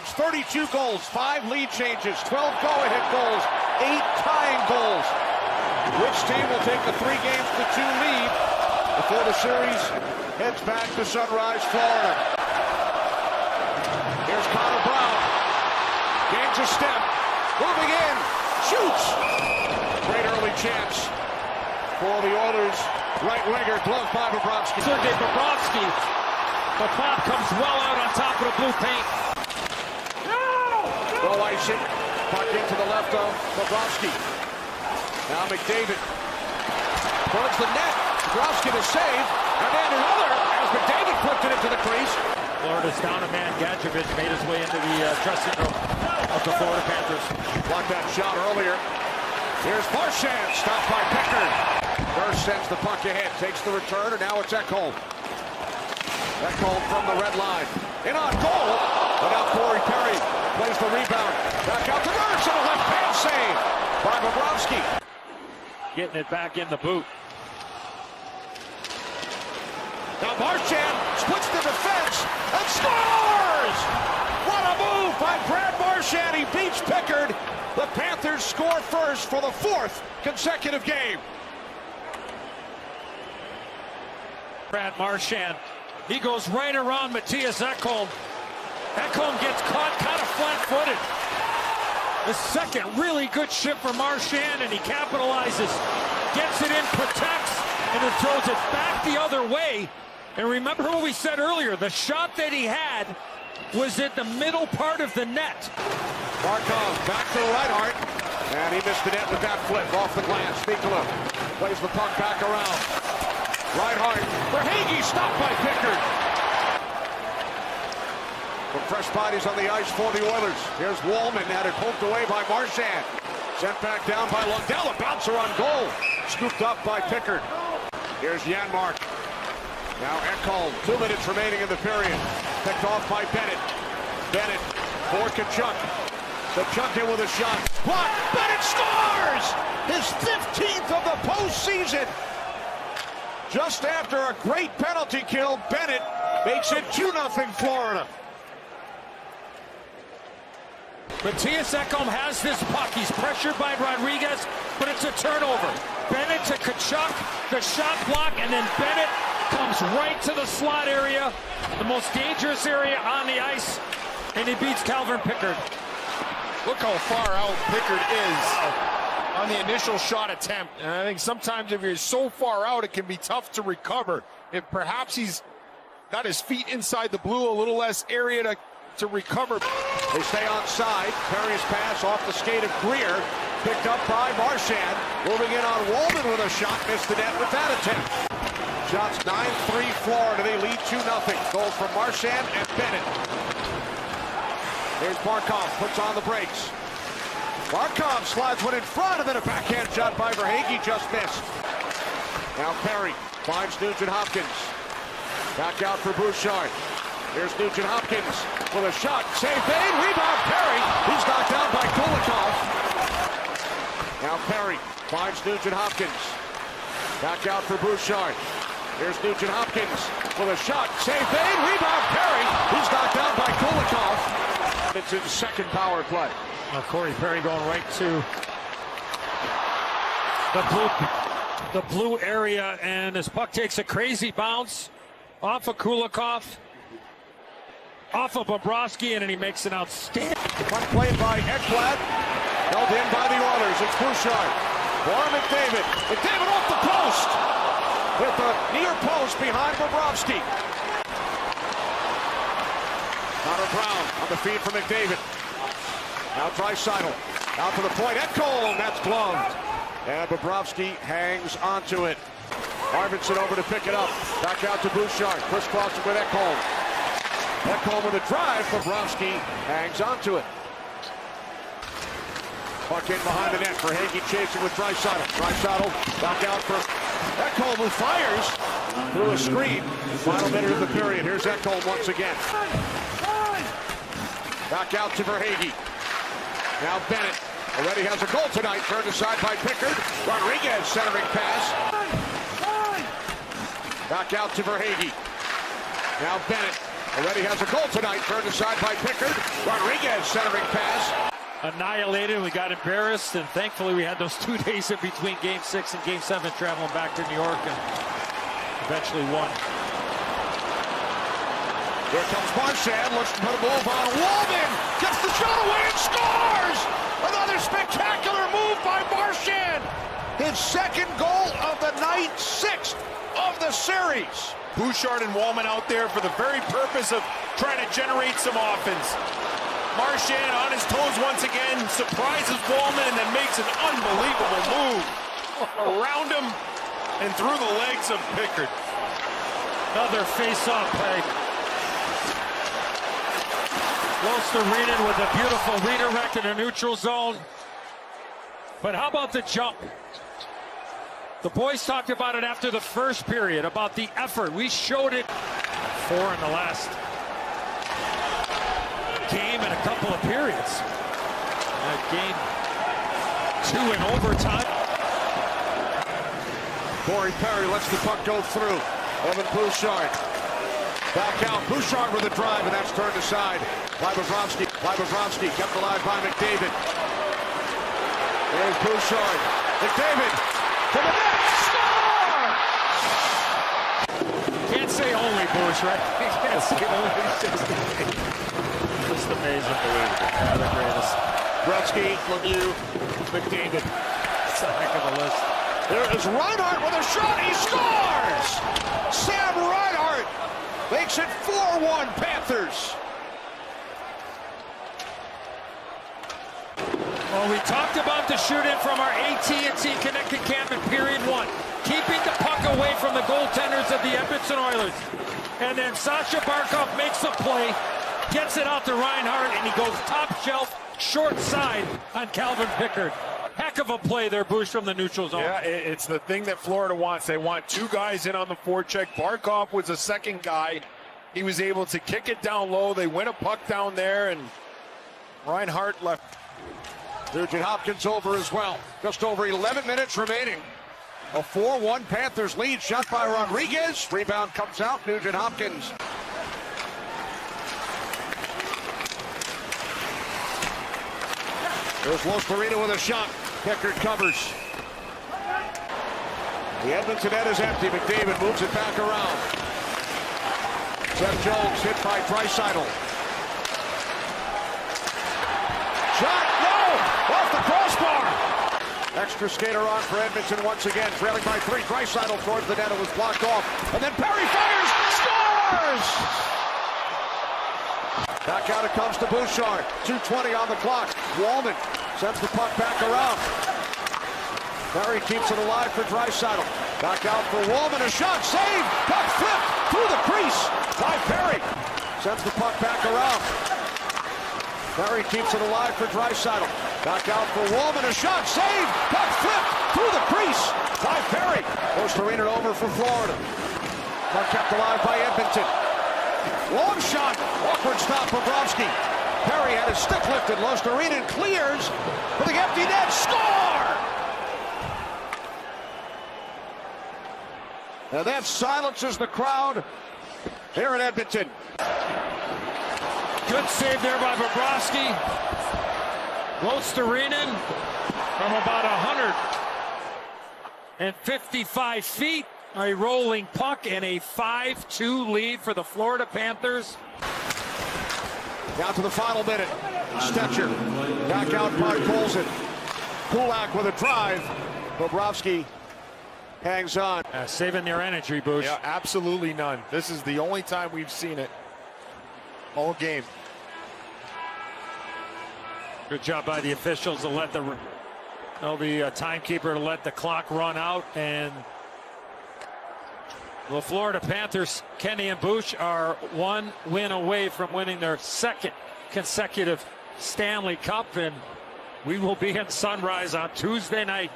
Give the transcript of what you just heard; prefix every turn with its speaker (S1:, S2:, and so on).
S1: games, 32 goals, 5 lead changes, 12 go-ahead goals, 8 tying goals. Which team will take the 3 games to 2 lead before the series heads back to Sunrise, Florida? Here's Connor Brown. Gains a step. Moving in. Shoots. Great early chance for the Oilers. Right winger, gloved by Bobrovsky.
S2: Sergei Bobrovsky. The pop comes well out on top of the blue paint.
S1: No icing. Puck into the left of Bobrovsky. Now McDavid towards the net. Bobrovsky to save. And then another as McDavid flipped it into the crease.
S2: Florida's down a man. Gadjevich made his way into the dressing room of the Florida Panthers.
S1: Blocked that shot earlier. Here's Marchand, stopped by Pickard. Nurse sends the puck ahead, takes the return, and now it's Ekholm. Ekholm from the red line. In on goal. But now Corey Perry plays the rebound. Back out to Nurse and a left-hand save by Bobrovsky.
S2: Getting it back in the boot.
S1: Now Marchand splits the defense and scores! What a move by Brad Marchand. He beats Pickard. The Panthers score first for the 4th consecutive game.
S2: Brad Marchand. He goes right around Mattias Ekholm. Ekholm gets caught kind of flat-footed. The second really good shift for Marchand, and he capitalizes. Gets it in, protects, and then throws it back the other way. And remember what we said earlier, the shot that he had was at the middle part of the net.
S1: Marchand back to Reinhart, and he missed the net with that flip off the glass. Mikula plays the puck back around. Reinhart, Verhaeghe stopped by Pickard. Some fresh bodies on the ice for the Oilers. Here's Wallman, had it poked away by Marchand. Sent back down by Lundell, a bouncer on goal. Scooped up by Pickard. Here's Janmark. Now Ekholm, 2 minutes remaining in the period. Picked off by Bennett. Bennett for Tkachuk. Tkachuk in with a shot. Blocked. Bennett scores! His 15th of the postseason. Just after a great penalty kill, Bennett makes it 2-0 Florida.
S2: Mattias Ekholm has this puck. He's pressured by Rodriguez, but it's a turnover. Bennett to Tkachuk, the shot block, and then Bennett comes right to the slot area, the most dangerous area on the ice, and he beats Calvin Pickard.
S3: Look how far out Pickard is on the initial shot attempt. And I think sometimes if you're so far out, it can be tough to recover. If perhaps he's got his feet inside the blue, a little less area to recover.
S1: They stay on side. Perry's pass off the skate of Greer. Picked up by Marchand. Moving in on Wallman with a shot. Missed the net with that attempt. Shots 9-3 Florida. They lead 2-0. Goals from Marchand and Bennett. Here's Barkov. Puts on the brakes. Barkov slides one in front, and then a backhand shot by Verhaeghe just missed. Now Perry finds Nugent Hopkins. Back out for Bouchard. Here's Nugent Hopkins with a shot. Save made. Rebound Perry. He's knocked down by Kulikov. Now Perry finds Nugent Hopkins. Back out for Bouchard. Here's Nugent Hopkins with a shot. Save made. Rebound Perry. He's knocked down by Kulikov. It's his second power play.
S2: Now Corey Perry going right to the blue area, and his puck takes a crazy bounce off of Kulikov, off of Bobrovsky, and then he makes an outstanding.
S1: Puck played by Ekblad, held in by the Oilers. It's Bouchard for McDavid. McDavid off the post with the near post behind Bobrovsky. Connor Brown on the feed for McDavid. Now Draisaitl out to the point. Ekholm, that's gloved. And Bobrovsky hangs onto it. Arvidsson over to pick it up. Back out to Bouchard. Crisscrossing with Ekholm. Ekholm with a drive. Bobrovsky hangs onto it. Puck in behind the net. Verhaeghe chasing with Draisaitl. Draisaitl back out for Ekholm, who fires through a screen. Final minute of the period. Here's Ekholm once again. Back out to Verhaeghe. Now Bennett already has a goal tonight. Turned aside by Pickard. Rodriguez centering pass. Back out to Verhaeghe. Now Bennett Already has a goal tonight, turned aside by Pickard. Rodriguez centering pass.
S2: Annihilated, we got embarrassed, and thankfully we had those 2 days in between Game 6 and Game 7 traveling back to New York and eventually won.
S1: Here comes Marchand, looks to put a move on Walman, gets the shot away and scores! Another spectacular move by Marchand! His second goal of the night, 6th of the series.
S3: Bouchard and Walman out there for the very purpose of trying to generate some offense. Marchand on his toes once again, surprises Walman and then makes an unbelievable move around him and through the legs of Pickard.
S2: Another face-off play. Luostarinen with a beautiful redirect in a neutral zone. But how about the jump? The boys talked about it after the first period, about the effort. We showed it 4 in the last game and a couple of periods. Game 2 in overtime.
S1: Corey Perry lets the puck go through. Evan Bouchard. Back out. Bouchard with a drive, and that's turned aside by Bobrovsky. Kept alive by McDavid. There's Bouchard. McDavid to the net. Score!
S2: Can't say only Bush, right? Can't say only. Just amazing. Unbelievable. The greatest.
S1: Gretzky, Lemieux, McDavid.
S2: It's a heck of a list.
S1: There is Reinhart with a shot. He scores! Sam Reinhart makes it 4-1 Panthers.
S2: Well, we talked about the shoot-in from our AT&T Connected Camp in period 1. Keeping the puck away from the goaltenders of the Edmonton Oilers. And then Sasha Barkov makes the play, gets it out to Reinhart, and he goes top shelf, short side on Calvin Pickard. Heck of a play there, Bush, from the neutral zone.
S3: Yeah, it's the thing that Florida wants. They want 2 guys in on the forecheck. Barkov was the second guy. He was able to kick it down low. They win a puck down there, and Reinhart left.
S1: Nugent Hopkins over as well. Just over 11 minutes remaining. A 4-1 Panthers lead. Shot by Rodriguez. Rebound comes out. Nugent Hopkins. There's Luostarinen with a shot. Pickard covers. The Edmonton net is empty. McDavid moves it back around. Seth Jones hit by Draisaitl. Shot, no! Off the crossbar! Extra skater on for Edmonton once again. Trailing by 3. Draisaitl towards the net. It was blocked off. And then Perry fires! Scores! Back out it comes to Bouchard. 2:20 on the clock. Walman sends the puck back around. Perry keeps it alive for Draisaitl. Back out for Walman. A shot. Save! Puck flipped through the crease by Perry. Sends the puck back around. Perry keeps it alive for Draisaitl. Back out for Walman. A shot. Save! Puck flipped through the crease by Perry. Luostarinen over for Florida. Puck kept alive by Edmonton. Long shot. Awkward stop. Bobrovsky. Perry had his stick lifted. Luostarinen clears for the empty net. Score! And that silences the crowd here in Edmonton.
S2: Good save there by Bobrovsky. Luostarinen from about 155 feet. A rolling puck and a 5-2 lead for the Florida Panthers.
S1: Down to the final minute. Stetcher back out by Colson. Kulak with a drive. Bobrovsky hangs on.
S2: Saving their energy, Bush.
S3: Yeah, absolutely none. This is the only time we've seen it all game.
S2: Good job by the officials to let the timekeeper to let the clock run out, and the Florida Panthers, Kenny and Bush, are 1 win away from winning their 2nd consecutive Stanley Cup, and we will be in Sunrise on Tuesday night.